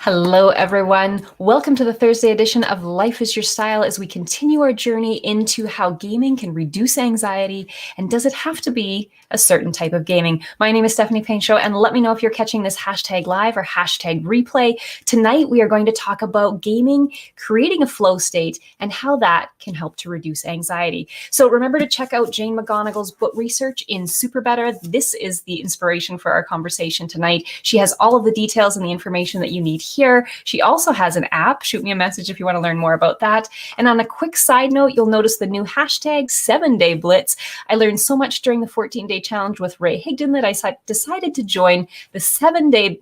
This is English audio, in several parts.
Hello, everyone. Welcome to the Thursday edition of Life is Your Style as we continue our journey into how gaming can reduce anxiety, and does it have to be a certain type of gaming? My name is Stephanie Paincho, and let me know if you're catching this hashtag live or hashtag replay. Tonight, we are going to talk about gaming, creating a flow state, and how that can help to reduce anxiety. So remember to check out Jane McGonigle's book research in Super Better. This is the inspiration for our conversation tonight. She has all of the details and the information that you need here. She also has an app. Shoot me a message if you want to learn more about that. And on a quick side note, you'll notice the new hashtag 7-Day Blitz. I learned so much during the 14-day challenge with Ray Higdon that I decided to join the 7-day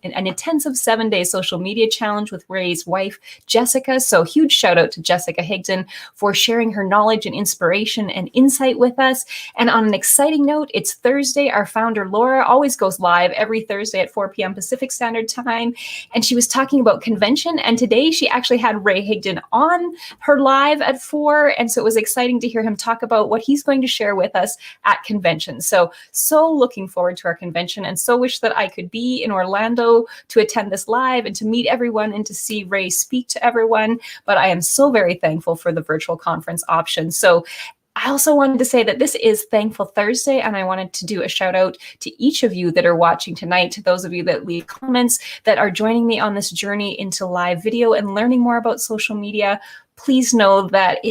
an intensive 7-day social media challenge with Ray's wife, Jessica. So huge shout out to Jessica Higdon for sharing her knowledge and inspiration and insight with us. And on an exciting note, it's Thursday. Our founder, Laura, always goes live every Thursday at 4 p.m. Pacific Standard Time. And she was talking about convention. And today she actually had Ray Higdon on her live at 4. And so it was exciting to hear him talk about what he's going to share with us at convention. So looking forward to our convention, and so wish that I could be in Orlando to attend this live and to meet everyone and to see Ray speak to everyone. But I am so very thankful for the virtual conference option. So I also wanted to say that this is Thankful Thursday, and I wanted to do a shout out to each of you that are watching tonight, to those of you that leave comments, that are joining me on this journey into live video and learning more about social media. Please know that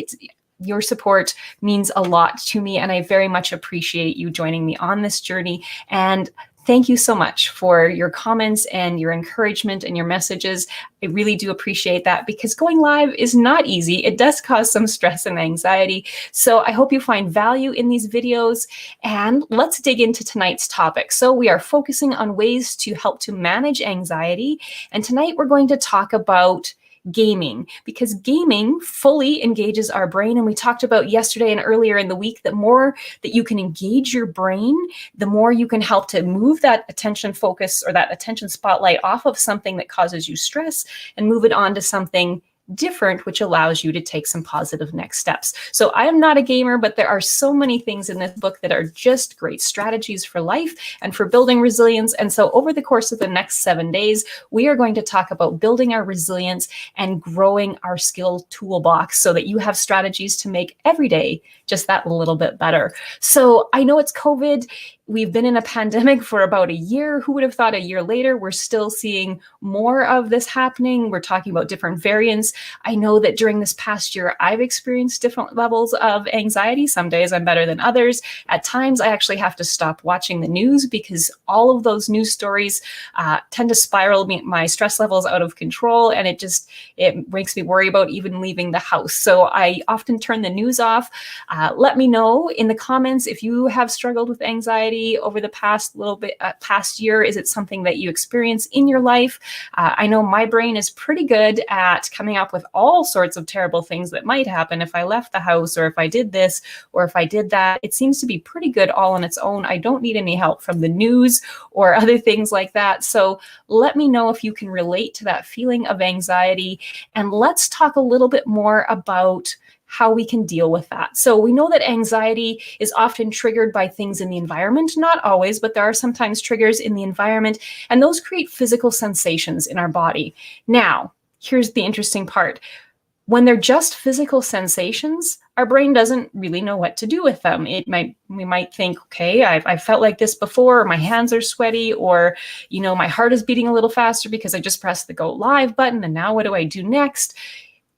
your support means a lot to me, and I very much appreciate you joining me on this journey. And thank you so much for your comments and your encouragement and your messages. I really do appreciate that, because going live is not easy. It does cause some stress and anxiety. So I hope you find value in these videos, and let's dig into tonight's topic. So we are focusing on ways to help to manage anxiety. And tonight we're going to talk about gaming, because gaming fully engages our brain. And we talked about yesterday and earlier in the week that more that you can engage your brain, the more you can help to move that attention focus or that attention spotlight off of something that causes you stress and move it on to something different, which allows you to take some positive next steps. So I am not a gamer, but there are so many things in this book that are just great strategies for life and for building resilience. And so over the course of the next 7 days, we are going to talk about building our resilience and growing our skill toolbox so that you have strategies to make every day just that little bit better. So I know it's COVID. We've been in a pandemic for about a year. Who would have thought a year later we're still seeing more of this happening? We're talking about different variants. I know that during this past year, I've experienced different levels of anxiety. Some days I'm better than others. At times, I actually have to stop watching the news because all of those news stories tend to spiral my stress levels out of control, and it makes me worry about even leaving the house. So I often turn the news off. Let me know in the comments if you have struggled with anxiety over the past year. Is it something that you experience in your life? I know my brain is pretty good at coming up with all sorts of terrible things that might happen if I left the house, or if I did this, or if I did that. It seems to be pretty good all on its own. I don't need any help from the news or other things like that. So let me know if you can relate to that feeling of anxiety, and let's talk a little bit more about how we can deal with that. So we know that anxiety is often triggered by things in the environment, not always, but there are sometimes triggers in the environment, and those create physical sensations in our body. Now, here's the interesting part. When they're just physical sensations, our brain doesn't really know what to do with them. We might think, okay, I've felt like this before, or my hands are sweaty, or, my heart is beating a little faster because I just pressed the go live button, and now what do I do next?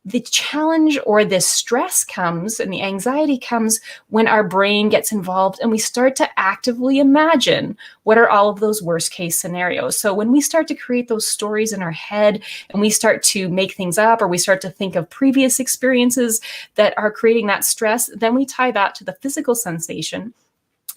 The challenge or this stress comes, and the anxiety comes when our brain gets involved and we start to actively imagine what are all of those worst case scenarios. So when we start to create those stories in our head and we start to make things up, or we start to think of previous experiences that are creating that stress, then we tie that to the physical sensation,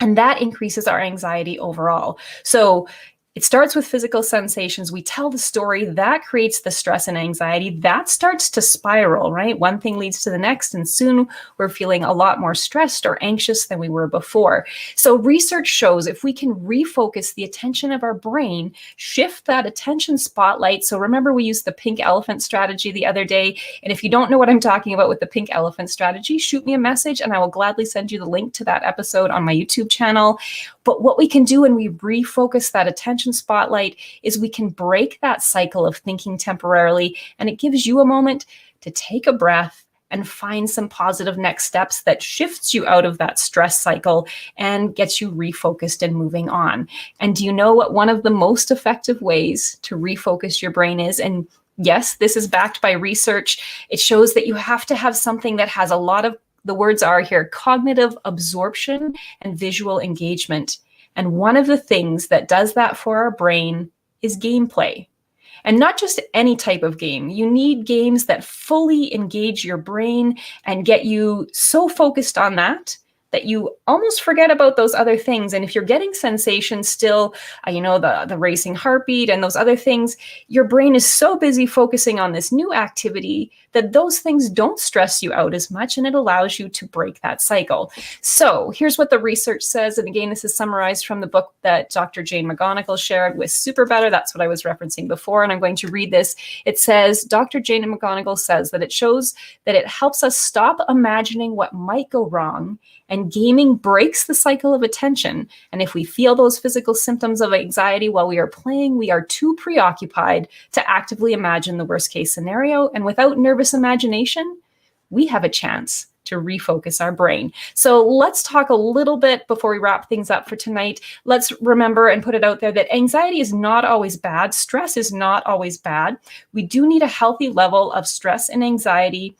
and that increases our anxiety overall. So it starts with physical sensations. We tell the story that creates the stress and anxiety. That starts to spiral, right? One thing leads to the next, and soon we're feeling a lot more stressed or anxious than we were before. So research shows if we can refocus the attention of our brain, shift that attention spotlight. So remember, we used the pink elephant strategy the other day. And if you don't know what I'm talking about with the pink elephant strategy, shoot me a message and I will gladly send you the link to that episode on my YouTube channel. But what we can do when we refocus that attention attention spotlight is we can break that cycle of thinking temporarily, and it gives you a moment to take a breath and find some positive next steps that shifts you out of that stress cycle and gets you refocused and moving on. And do you know what one of the most effective ways to refocus your brain is? And yes, this is backed by research. It shows that you have to have something that has a lot of, the words are here, cognitive absorption and visual engagement. And one of the things that does that for our brain is gameplay. And not just any type of game. You need games that fully engage your brain and get you so focused on that you almost forget about those other things. And if you're getting sensations still, the racing heartbeat and those other things, your brain is so busy focusing on this new activity that those things don't stress you out as much, and it allows you to break that cycle. So here's what the research says. And again, this is summarized from the book that Dr. Jane McGonigle shared with Super Better. That's what I was referencing before. And I'm going to read this. It says, Dr. Jane McGonigle says that it shows that it helps us stop imagining what might go wrong, and gaming breaks the cycle of attention. And if we feel those physical symptoms of anxiety while we are playing, we are too preoccupied to actively imagine the worst case scenario. And without nervous imagination, we have a chance to refocus our brain. So let's talk a little bit before we wrap things up for tonight. Let's remember and put it out there that anxiety is not always bad. Stress is not always bad. We do need a healthy level of stress and anxiety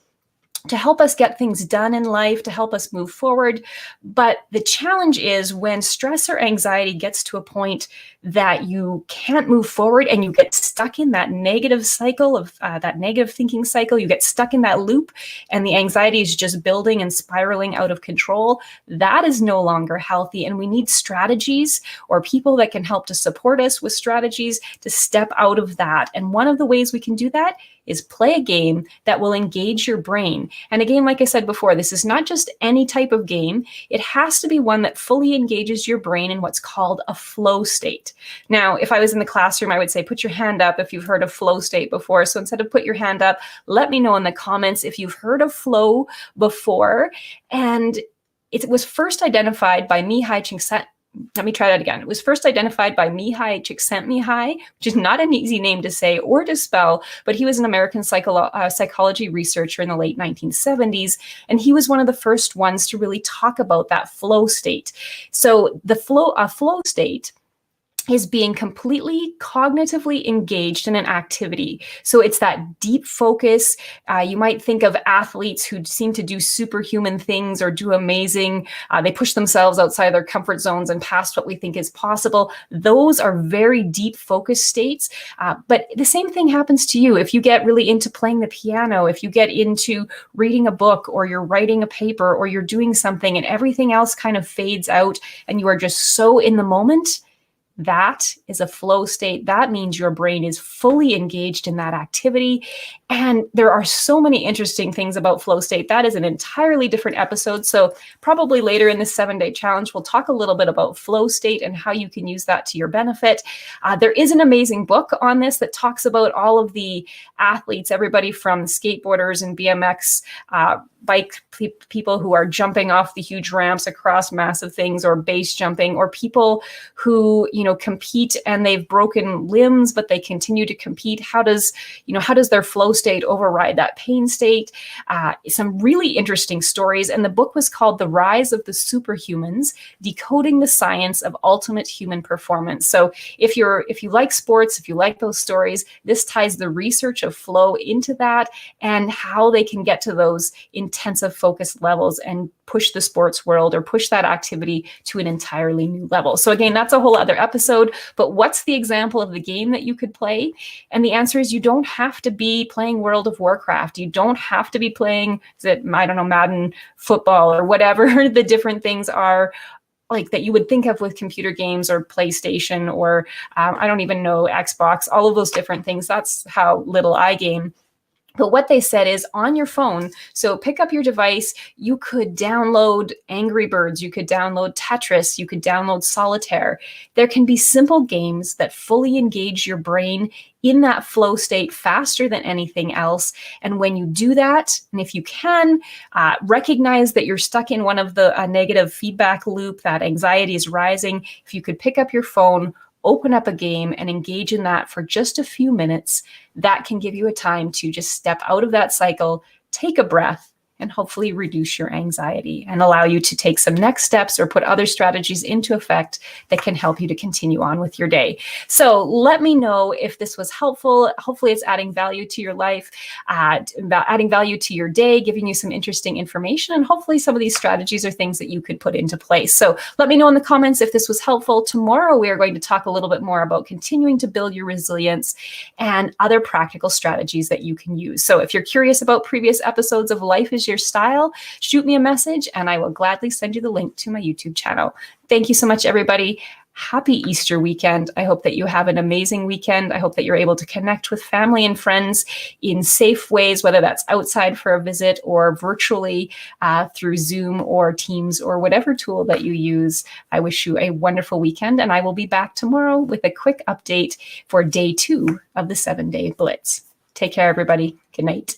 to help us get things done in life, to help us move forward. But the challenge is when stress or anxiety gets to a point that you can't move forward and you get stuck in that negative cycle of that negative thinking cycle, you get stuck in that loop and the anxiety is just building and spiraling out of control. That is no longer healthy. And we need strategies or people that can help to support us with strategies to step out of that. And one of the ways we can do that is play a game that will engage your brain. And again, like I said before, this is not just any type of game. It has to be one that fully engages your brain in what's called a flow state. Now, if I was in the classroom, I would say, put your hand up if you've heard of flow state before. So instead of put your hand up, let me know in the comments if you've heard of flow before. And it was first identified by Mihai Csikszentmihalyi. Let me try that again. It was first identified by Mihai Csikszentmihalyi, which is not an easy name to say or to spell, but he was an American psychology researcher in the late 1970s, and he was one of the first ones to really talk about that flow state. So the flow state is being completely cognitively engaged in an activity. So it's that deep focus. You might think of athletes who seem to do superhuman things or do amazing. They push themselves outside their comfort zones and past what we think is possible. Those are very deep focus states. But the same thing happens to you if you get really into playing the piano, if you get into reading a book or you're writing a paper or you're doing something and everything else kind of fades out and you are just so in the moment. That is a flow state. That means your brain is fully engaged in that activity. And there are so many interesting things about flow state. That is an entirely different episode. So probably later in this 7-day challenge, we'll talk a little bit about flow state and how you can use that to your benefit. There is an amazing book on this that talks about all of the athletes, everybody from skateboarders and BMX bike people who are jumping off the huge ramps across massive things, or base jumping, or people who, compete and they've broken limbs, but they continue to compete. How does their flow state override that pain state? Some really interesting stories. And the book was called The Rise of the Superhumans: Decoding the Science of Ultimate Human Performance. So if you like sports, if you like those stories, this ties the research of flow into that and how they can get to those intensive focus levels and push the sports world or push that activity to an entirely new level. So again, that's a whole other episode, but what's the example of the game that you could play? And the answer is you don't have to be playing World of Warcraft. You don't have to be playing, Madden football or whatever the different things are like that you would think of with computer games or PlayStation or I don't even know, Xbox, all of those different things. That's how little I game. But what they said is on your phone, so pick up your device, you could download Angry Birds, you could download Tetris, you could download Solitaire. There can be simple games that fully engage your brain in that flow state faster than anything else. And when you do that, and if you can, recognize that you're stuck in one of the negative feedback loop, that anxiety is rising, if you could pick up your phone, open up a game and engage in that for just a few minutes, that can give you a time to just step out of that cycle, take a breath, and hopefully reduce your anxiety and allow you to take some next steps or put other strategies into effect that can help you to continue on with your day. So let me know if this was helpful. Hopefully it's adding value to your life, adding value to your day, giving you some interesting information, and hopefully some of these strategies are things that you could put into place. So let me know in the comments if this was helpful. Tomorrow we are going to talk a little bit more about continuing to build your resilience and other practical strategies that you can use. So if you're curious about previous episodes of Life is Your Style, shoot me a message and I will gladly send you the link to my YouTube channel. Thank you so much, everybody. Happy Easter weekend. I hope that you have an amazing weekend. I hope that you're able to connect with family and friends in safe ways, whether that's outside for a visit or virtually through Zoom or Teams or whatever tool that you use. I wish you a wonderful weekend, and I will be back tomorrow with a quick update for day 2 of the 7-day blitz. Take care, everybody. Good night.